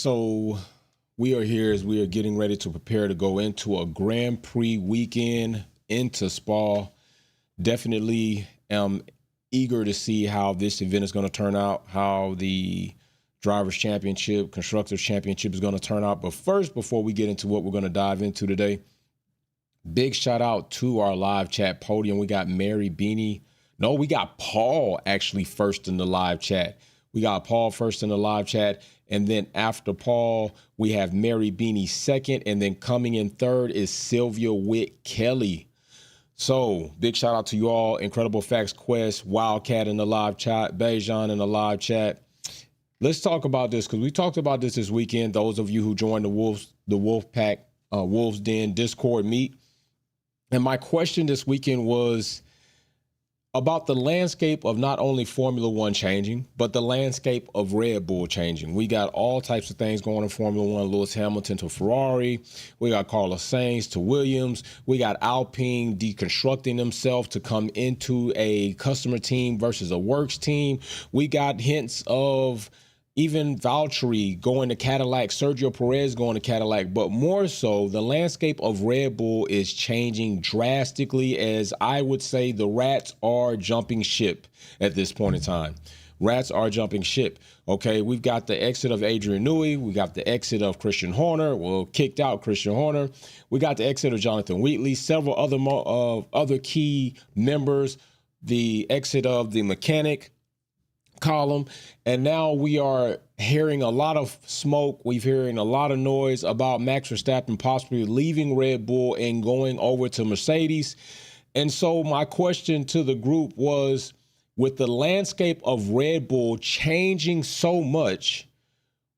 So we are here as we are getting ready to prepare to go into a Grand Prix weekend into Spa. Definitely am eager to see how this event is going to turn out, how the Drivers' Championship, Constructors' Championship is going to turn out. But first, before we get into what we're going to dive into today, big shout out to our live chat podium. We got Mary Beanie. No, we got Paul actually first in the live chat. We got Paul first in the live chat. And then after Paul, we have Mary Beanie second. And then coming in third is Sylvia Witt Kelly. So big shout out to you all. Incredible Facts Quest, Wildcat in the live chat, Bejan in the live chat. Let's talk about this because we talked about this weekend. Those of you who joined the Wolfpack, Wolves Den Discord meet. And my question this weekend was about the landscape of not only Formula One changing, but the landscape of Red Bull changing. We got all types of things going in Formula One, Lewis Hamilton to Ferrari. We got Carlos Sainz to Williams. We got Alpine deconstructing themselves to come into a customer team versus a works team. We got hints of even Valtteri going to Cadillac, Sergio Perez going to Cadillac, but more so, the landscape of Red Bull is changing drastically, as I would say the rats are jumping ship at this point in time. Rats are jumping ship. Okay, we've got the exit of Adrian Newey. We got the exit of Christian Horner. Well, kicked out Christian Horner. We got the exit of Jonathan Wheatley, several other key members, the exit of the mechanic column, and now we are hearing a lot of smoke. We're hearing a lot of noise about Max Verstappen possibly leaving Red Bull and going over to Mercedes. And so my question to the group was, with the landscape of Red Bull changing so much,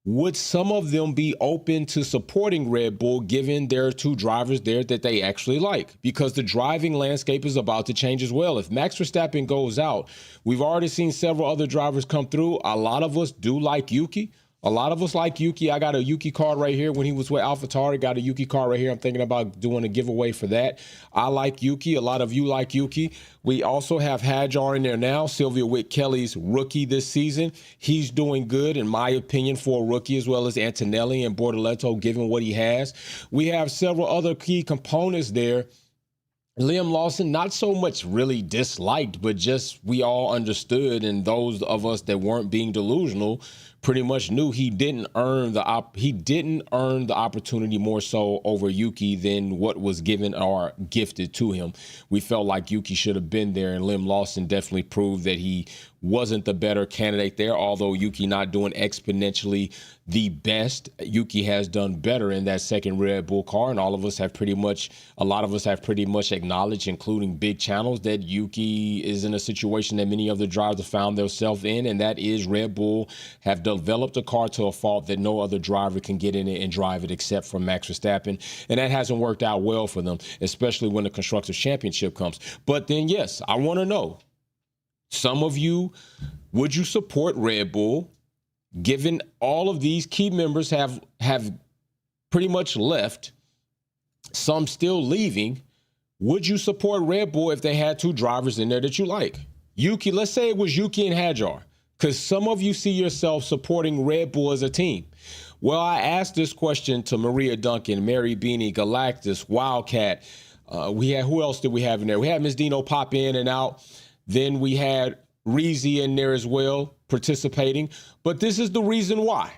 would some of them be open to supporting Red Bull given there are two drivers there that they actually like? Because the driving landscape is about to change as well. If Max Verstappen goes out, we've already seen several other drivers come through. A lot of us do like Yuki. A lot of us like Yuki. I got a Yuki card right here. When he was with AlphaTauri, got a Yuki card right here. I'm thinking about doing a giveaway for that. I like Yuki. A lot of you like Yuki. We also have Hadjar in there now, Sylvia Witt Kelly's rookie this season. He's doing good, in my opinion, for a rookie, as well as Antonelli and Bortoleto, given what he has. We have several other key components there. Liam Lawson, not so much really disliked, but just we all understood, and those of us that weren't being delusional pretty much knew he didn't earn the opportunity more so over Yuki than what was given or gifted to him. We felt like Yuki should have been there, and Liam Lawson definitely proved that he wasn't the better candidate there. Although Yuki not doing exponentially the best, Yuki has done better in that second Red Bull car, and a lot of us have pretty much acknowledged, including big channels, that Yuki is in a situation that many other drivers have found themselves in, and that is Red Bull have developed a car to a fault that no other driver can get in it and drive it except for Max Verstappen, and that hasn't worked out well for them, especially when the Constructors' Championship comes. But then, yes, I want to know, some of you, would you support Red Bull, given all of these key members have pretty much left, some still leaving? Would you support Red Bull if they had two drivers in there that you like? Yuki, let's say it was Yuki and Hadjar, because some of you see yourself supporting Red Bull as a team. Well, I asked this question to Maria Duncan, Mary Beanie, Galactus, Wildcat. Who else did we have in there? We had Ms. Dino pop in and out. Then we had Reezy in there as well, participating. But this is the reason why.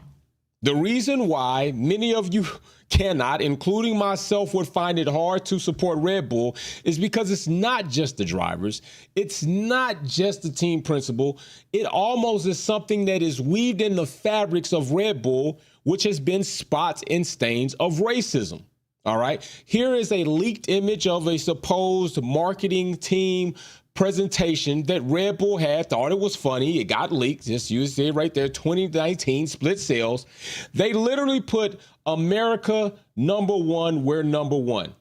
The reason why many of you cannot, including myself, would find it hard to support Red Bull is because it's not just the drivers. It's not just the team principle. It almost is something that is weaved in the fabrics of Red Bull, which has been spots and stains of racism. All right. Here is a leaked image of a supposed marketing team presentation that Red Bull had, thought it was funny. It got leaked. Just you see it right there, 2019 split sales. They literally put America #1, we're #1.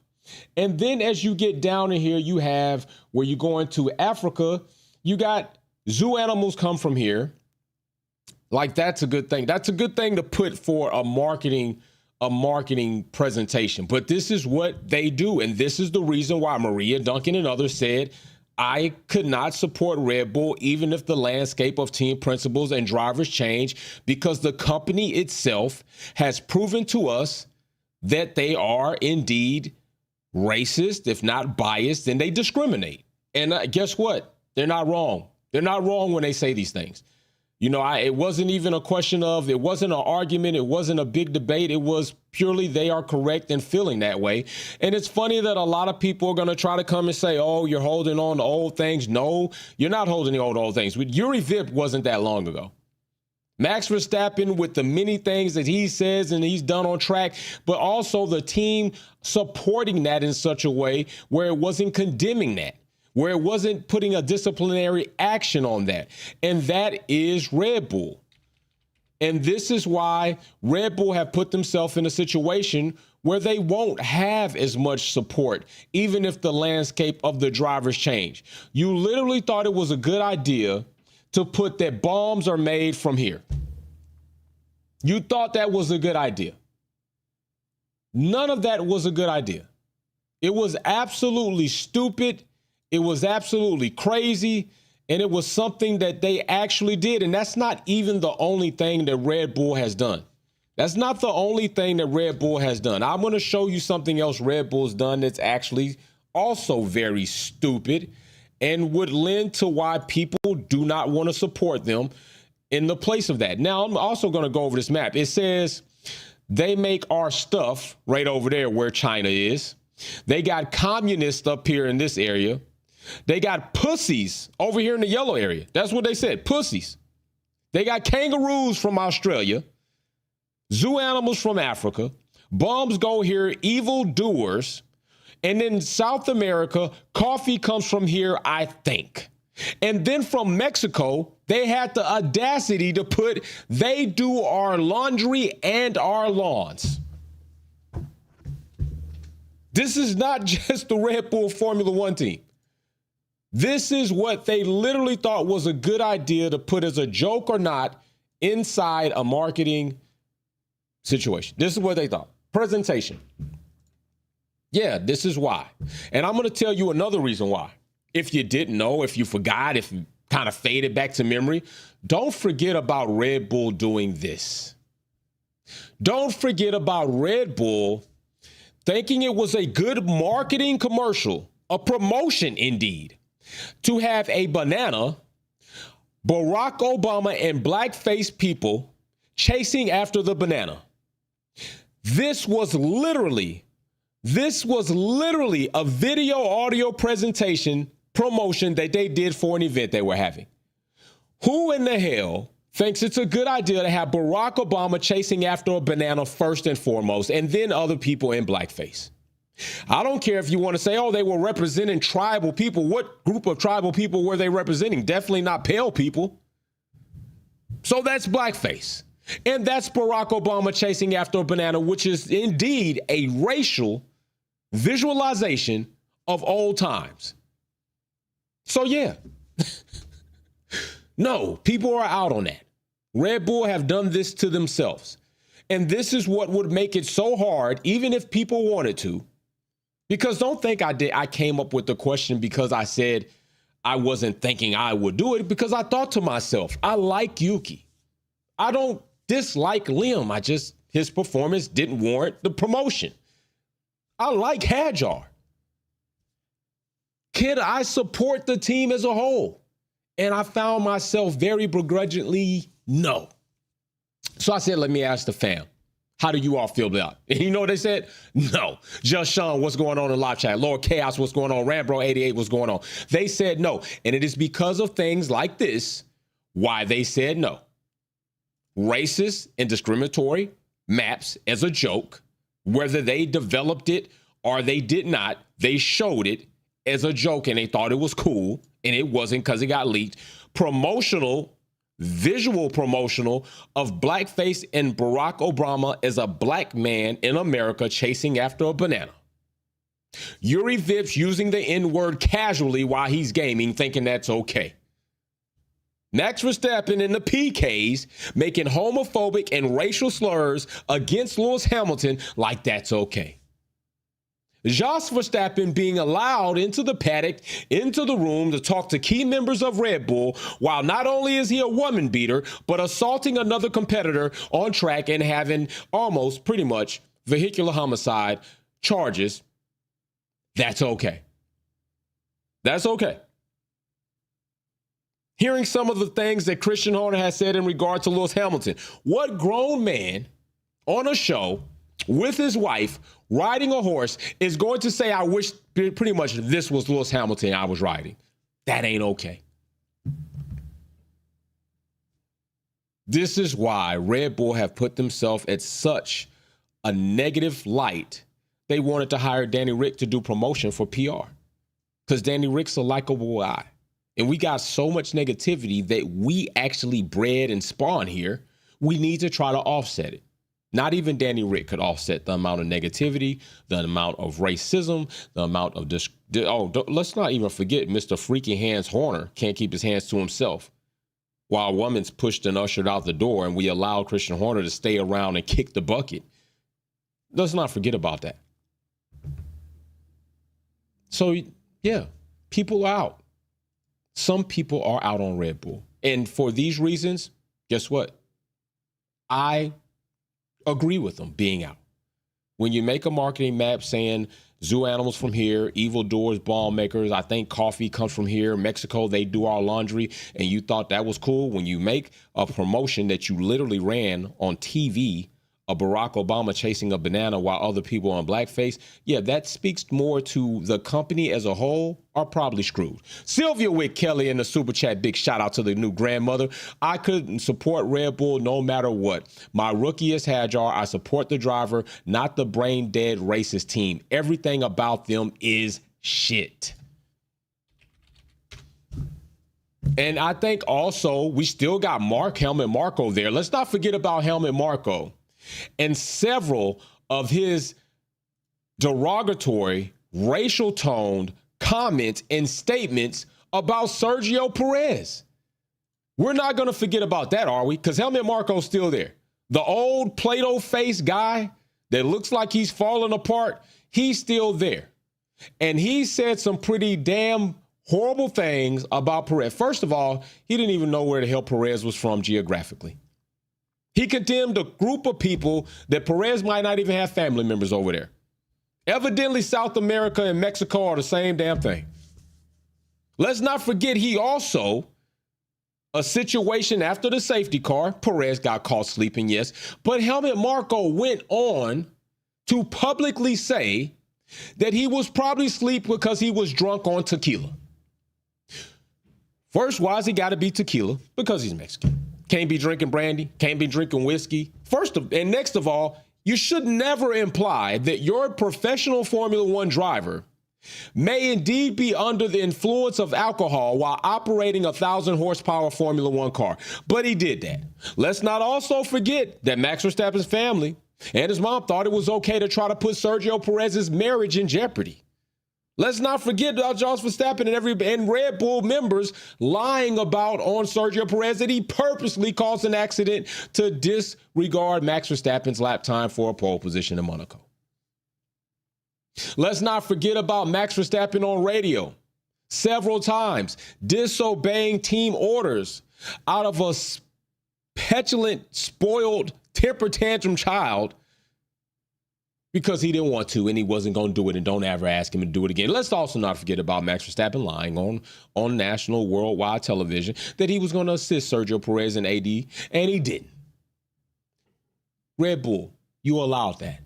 And then as you get down in here, you have where you go into Africa, you got zoo animals come from here. Like, that's a good thing. That's a good thing to put for a marketing presentation. But this is what they do. And this is the reason why Maria Duncan and others said, I could not support Red Bull even if the landscape of team principals and drivers change, because the company itself has proven to us that they are indeed racist, if not biased, and they discriminate. And guess what? They're not wrong. They're not wrong when they say these things. You know, it wasn't even a question of, it wasn't an argument. It wasn't a big debate. It was purely they are correct in feeling that way. And it's funny that a lot of people are going to try to come and say, oh, you're holding on to old things. No, you're not holding the old things. Yuri Vip wasn't that long ago. Max Verstappen, with the many things that he says and he's done on track, but also the team supporting that in such a way where it wasn't condemning that, where it wasn't putting a disciplinary action on that. And that is Red Bull. And this is why Red Bull have put themselves in a situation where they won't have as much support, even if the landscape of the drivers change. You literally thought it was a good idea to put that bombs are made from here. You thought that was a good idea. None of that was a good idea. It was absolutely stupid. It was absolutely crazy, and it was something that they actually did. And that's not even the only thing that Red Bull has done. That's not the only thing that Red Bull has done. I'm going to show you something else Red Bull's done that's actually also very stupid and would lend to why people do not want to support them in the place of that. Now, I'm also going to go over this map. It says they make our stuff right over there where China is. They got communists up here in this area. They got pussies over here in the yellow area. That's what they said, pussies. They got kangaroos from Australia, zoo animals from Africa, bombs go here, evil doers. And then South America, coffee comes from here, I think. And then from Mexico, they had the audacity to put, they do our laundry and our lawns. This is not just the Red Bull Formula One team. This is what they literally thought was a good idea to put as a joke or not inside a marketing situation. This is what they thought. Presentation. Yeah, this is why. And I'm going to tell you another reason why. If you didn't know, if you forgot, if you kind of faded back to memory, don't forget about Red Bull doing this. Don't forget about Red Bull thinking it was a good marketing commercial, a promotion indeed, to have a banana, Barack Obama and blackface people chasing after the banana. This was literally a video audio presentation promotion that they did for an event they were having. Who in the hell thinks it's a good idea to have Barack Obama chasing after a banana first and foremost, and then other people in blackface? I don't care if you want to say, oh, they were representing tribal people. What group of tribal people were they representing? Definitely not pale people. So that's blackface. And that's Barack Obama chasing after a banana, which is indeed a racial visualization of old times. So, yeah. No, people are out on that. Red Bull have done this to themselves. And this is what would make it so hard, even if people wanted to. Because don't think I came up with the question because I said I wasn't thinking I would do it, because I thought to myself, I like Yuki. I don't dislike Liam. His performance didn't warrant the promotion. I like Hajar. Can I support the team as a whole? And I found myself very begrudgingly no. So I said, let me ask the fam. How do you all feel about it? And you know what they said? No. Just Sean, what's going on in live chat? Lord Chaos, what's going on? Rambro88, what's going on? They said no. And it is because of things like this why they said no. Racist and discriminatory maps as a joke, whether they developed it or they did not, they showed it as a joke and they thought it was cool, and it wasn't because it got leaked. Visual promotional of blackface and Barack Obama as a black man in America chasing after a banana. Yuri Vips using the N-word casually while he's gaming, thinking that's okay. Max Verstappen and the PKs making homophobic and racial slurs against Lewis Hamilton like that's okay. Jos Verstappen being allowed into the paddock, into the room to talk to key members of Red Bull, while not only is he a woman beater, but assaulting another competitor on track and having almost pretty much vehicular homicide charges. That's okay. That's okay. Hearing some of the things that Christian Horner has said in regard to Lewis Hamilton. What grown man on a show with his wife riding a horse is going to say, I wish pretty much this was Lewis Hamilton I was riding? That ain't okay. This is why Red Bull have put themselves at such a negative light. They wanted to hire Danny Rick to do promotion for PR because Danny Rick's a likable guy. And we got so much negativity that we actually bred and spawned here. We need to try to offset it. Not even Danny Rick could offset the amount of negativity, the amount of racism, the amount of let's not even forget Mr. Freaky Hands Horner can't keep his hands to himself. While a woman's pushed and ushered out the door and we allow Christian Horner to stay around and kick the bucket. Let's not forget about that. So, yeah, people are out. Some people are out on Red Bull. And for these reasons, guess what? I agree with them being out. When you make a marketing map saying zoo animals from here, evildoers, ball makers, I think coffee comes from here, Mexico, they do our laundry, and you thought that was cool. When you make a promotion that you literally ran on TV, a Barack Obama chasing a banana while other people on blackface, yeah, that speaks more to the company as a whole are probably screwed. Sylvia Wick Kelly in the super chat, big shout out to the new grandmother. I couldn't support Red Bull no matter what. My rookie is Hajar. I support the driver, not the brain dead racist team. Everything about them is shit. And I think also we still got Helmut Marko there. Let's not forget about Helmut Marko and several of his derogatory, racial-toned comments and statements about Sergio Perez. We're not going to forget about that, are we? Because Helmut Marko's still there. The old Play-Doh face guy that looks like he's falling apart, he's still there. And he said some pretty damn horrible things about Perez. First of all, he didn't even know where the hell Perez was from geographically. He condemned a group of people that Perez might not even have family members over there. Evidently, South America and Mexico are the same damn thing. Let's not forget he also, a situation after the safety car, Perez got caught sleeping, yes, but Helmut Marko went on to publicly say that he was probably asleep because he was drunk on tequila. First, why's he got to be tequila? Because he's Mexican. Can't be drinking brandy, can't be drinking whiskey. And next of all, you should never imply that your professional Formula One driver may indeed be under the influence of alcohol while operating a 1,000 horsepower Formula One car. But he did that. Let's not also forget that Max Verstappen's family and his mom thought it was okay to try to put Sergio Perez's marriage in jeopardy. Let's not forget about Jos Verstappen and Red Bull members lying about on Sergio Perez that he purposely caused an accident to disregard Max Verstappen's lap time for a pole position in Monaco. Let's not forget about Max Verstappen on radio several times disobeying team orders out of a petulant, spoiled, temper tantrum child because he didn't want to and he wasn't going to do it, and don't ever ask him to do it again. Let's also not forget about Max Verstappen lying on national worldwide television that he was going to assist Sergio Perez and AD, and he didn't. Red Bull, you allowed that.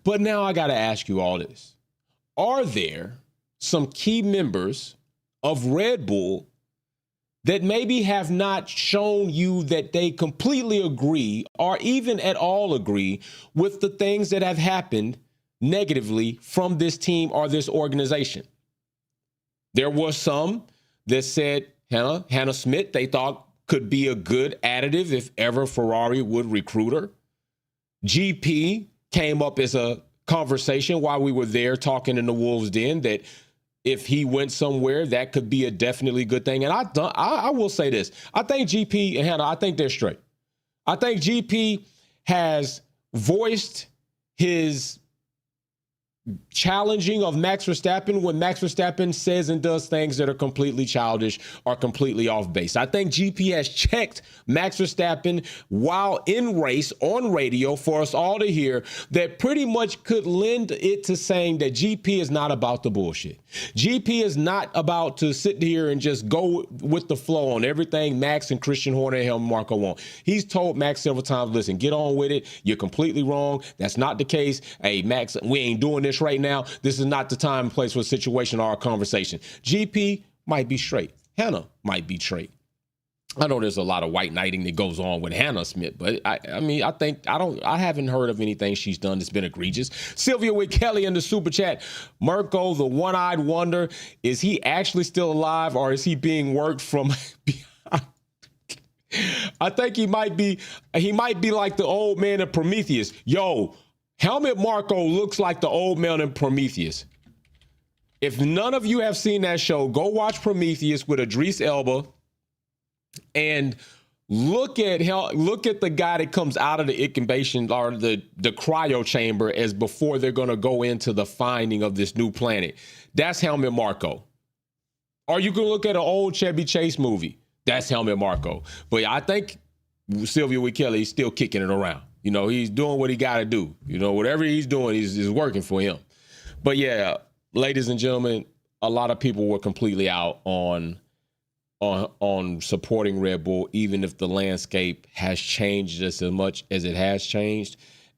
But now I got to ask you all this. Are there some key members of Red Bull that maybe have not shown you that they completely agree or even at all agree with the things that have happened negatively from this team or this organization? There were some that said Hannah Smith, they thought could be a good additive if ever Ferrari would recruit her. GP came up as a conversation while we were there talking in the Wolves' Den that if he went somewhere, that could be a definitely good thing. And I will say this. I think GP and Hannah, I think they're straight. I think GP has voiced his challenging of Max Verstappen when Max Verstappen says and does things that are completely childish or completely off base. I think GP has checked Max Verstappen while in race on radio for us all to hear that pretty much could lend it to saying that GP is not about the bullshit. GP is not about to sit here and just go with the flow on everything Max and Christian Horner and Helmut Marko want. He's told Max several times, listen, get on with it. You're completely wrong. That's not the case. Hey, Max, we ain't doing this right now. This is not the time and place for a situation or a conversation. GP might be straight. Hannah might be straight. I know there's a lot of white knighting that goes on with Hannah Smith, but I haven't heard of anything she's done that's been egregious. Sylvia with Kelly in the super chat. Mirko, the one-eyed wonder, is he actually still alive or is he being worked from behind? I think he might be like the old man in Prometheus. Yo, Helmut Marko looks like the old man in Prometheus. If none of you have seen that show, go watch Prometheus with Idris Elba and look at the guy that comes out of the incubation or the cryo chamber as before they're going to go into the finding of this new planet. That's Helmut Marko. Or you can look at an old Chevy Chase movie. That's Helmut Marko. But I think Sylvia with Kelly is still kicking it around. You know, he's doing what he got to do. You know, whatever he's doing is working for him. But yeah, ladies and gentlemen, a lot of people were completely out on supporting Red Bull, even if the landscape has changed just as much as it has changed,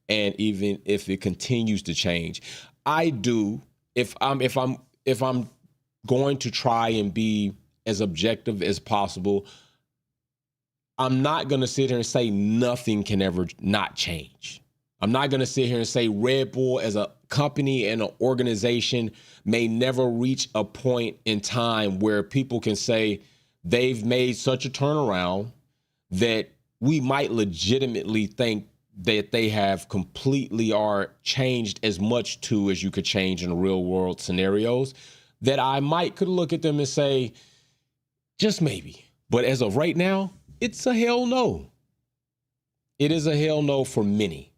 and even if it continues to change. I do, if I'm going to try and be as objective as possible, I'm not going to sit here and say nothing can ever not change. I'm not going to sit here and say Red Bull as a company and an organization may never reach a point in time where people can say they've made such a turnaround that we might legitimately think that they have completely or changed as much too as you could change in real world scenarios, that I could look at them and say, just maybe. But as of right now, it's a hell no. It is a hell no for many.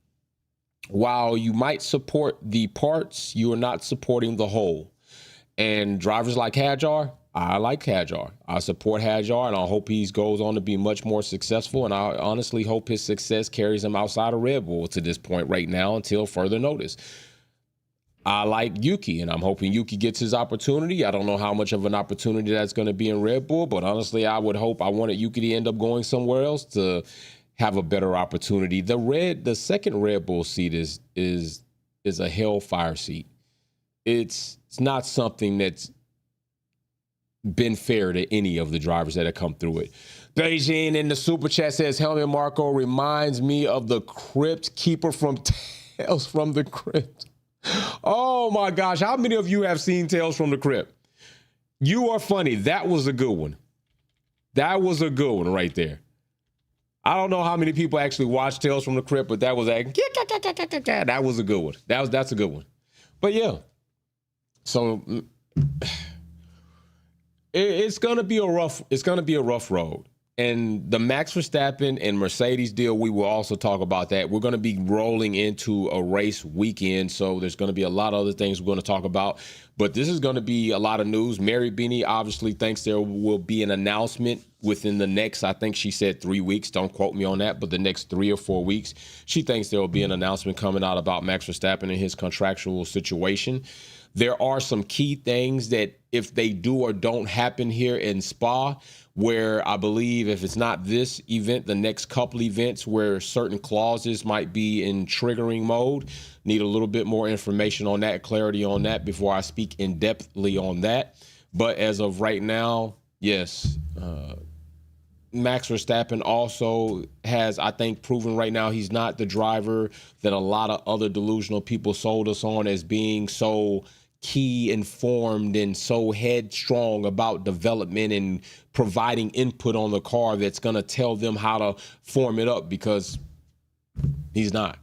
While you might support the parts, you are not supporting the whole. And drivers like Hajar, I like Hajar. I support Hajar, and I hope he goes on to be much more successful. And I honestly hope his success carries him outside of Red Bull to this point right now until further notice. I like Yuki, and I'm hoping Yuki gets his opportunity. I don't know how much of an opportunity that's going to be in Red Bull, but honestly, I wanted Yuki to end up going somewhere else to have a better opportunity. The second Red Bull seat is a hellfire seat. It's not something that's been fair to any of the drivers that have come through it. Beijing in the super chat says, Helmut Marko reminds me of the crypt keeper from Tales from the Crypt. Oh my gosh, how many of you have seen Tales from the Crypt? You are funny. That was a good one. That was a good one right there. I don't know how many people actually watched Tales from the Crypt, but that was a good one. That's a good one. But yeah. So it's gonna be a rough road. And the Max Verstappen and Mercedes deal, we will also talk about that. We're going to be rolling into a race weekend, so there's going to be a lot of other things we're going to talk about. But this is going to be a lot of news. Mary Beanie obviously thinks there will be an announcement within the next, I think she said 3 weeks. Don't quote me on that, but the next 3 or 4 weeks. She thinks there will be an announcement coming out about Max Verstappen and his contractual situation. There are some key things that if they do or don't happen here in Spa, where I believe if it's not this event, the next couple events where certain clauses might be in triggering mode. Need a little bit more information on that, clarity on that before I speak in-depthly on that. But as of right now, yes, Max Verstappen also has, I think, proven right now he's not the driver that a lot of other delusional people sold us on as being so key informed and so headstrong about development and providing input on the car that's going to tell them how to form it up, because he's not.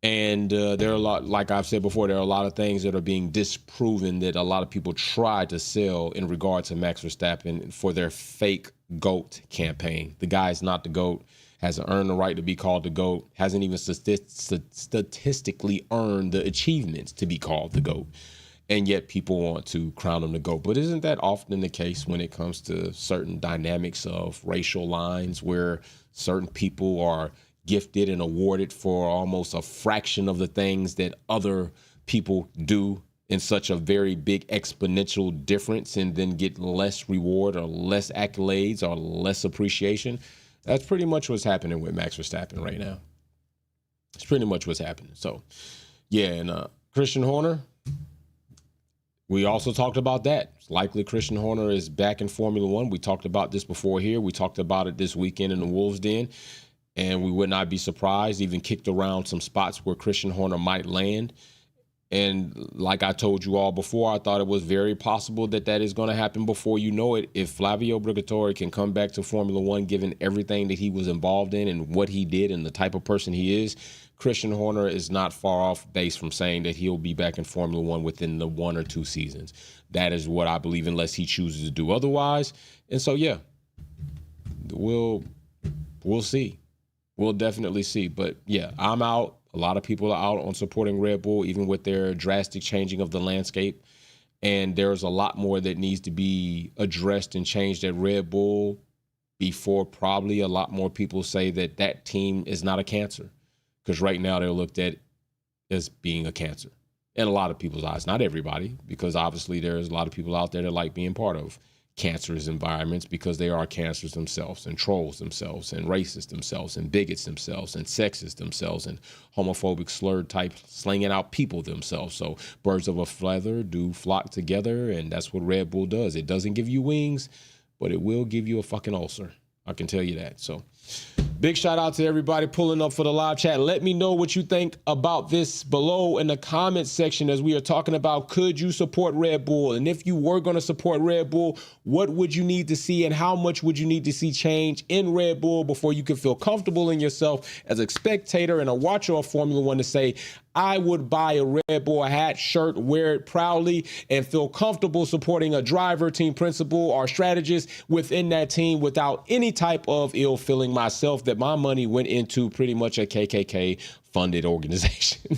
And there are a lot, like I've said before, there are a lot of things that are being disproven that a lot of people try to sell in regard to Max Verstappen for their fake GOAT campaign. The guy's not the GOAT. hasn't earned the right to be called the GOAT, hasn't even statistically earned the achievements to be called the GOAT. And yet people want to crown him the GOAT. But isn't that often the case when it comes to certain dynamics of racial lines where certain people are gifted and awarded for almost a fraction of the things that other people do in such a very big exponential difference and then get less reward or less accolades or less appreciation? That's pretty much what's happening with Max Verstappen right now. It's pretty much what's happening. So, yeah, and Christian Horner, we also talked about that. It's likely Christian Horner is back in Formula One. We talked about this before here. We talked about it this weekend in the Wolves Den, and we would not be surprised, even kicked around some spots where Christian Horner might land. And like I told you all before, I thought it was very possible that that is going to happen before you know it. If Flavio Briatore can come back to Formula One, given everything that he was involved in and what he did and the type of person he is, Christian Horner is not far off base from saying that he'll be back in Formula One within the 1 or 2 seasons. That is what I believe, unless he chooses to do otherwise. And so, yeah, we'll see. We'll definitely see. But, yeah, I'm out. A lot of people are out on supporting Red Bull, even with their drastic changing of the landscape. And there's a lot more that needs to be addressed and changed at Red Bull before probably a lot more people say that that team is not a cancer. Because right now they're looked at as being a cancer in a lot of people's eyes. Not everybody, because obviously there's a lot of people out there that like being part of cancerous environments because they are cancers themselves and trolls themselves and racists themselves and bigots themselves and sexist themselves and homophobic slurred type slinging out people themselves. So birds of a feather do flock together, and that's what Red Bull does. It doesn't give you wings, but it will give you a fucking ulcer. I can tell you that. So big shout out to everybody pulling up for the live chat. Let me know what you think about this below in the comment section as we are talking about, could you support Red Bull? And if you were going to support Red Bull, what would you need to see and how much would you need to see change in Red Bull before you could feel comfortable in yourself as a spectator and a watcher of Formula One to say, I would buy a Red Bull hat, shirt, wear it proudly, and feel comfortable supporting a driver, team principal, or strategist within that team without any type of ill feeling myself that my money went into pretty much a KKK-funded organization.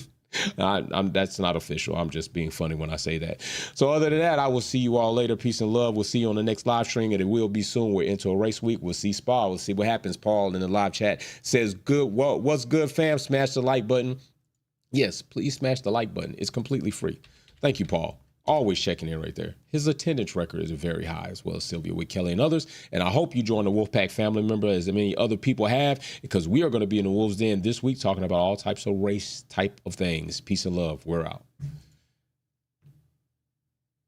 That's not official. I'm just being funny when I say that. So other than that, I will see you all later. Peace and love. We'll see you on the next live stream, and it will be soon. We're into a race week. We'll see Spa. We'll see what happens. Paul in the live chat says, good. Well, what's good, fam? Smash the like button. Yes, please smash the like button. It's completely free. Thank you, Paul. Always checking in right there. His attendance record is very high, as well as Sylvia with Kelly and others. And I hope you join the Wolfpack family member, as many other people have, because we are going to be in the Wolves Den this week talking about all types of race type of things. Peace and love. We're out.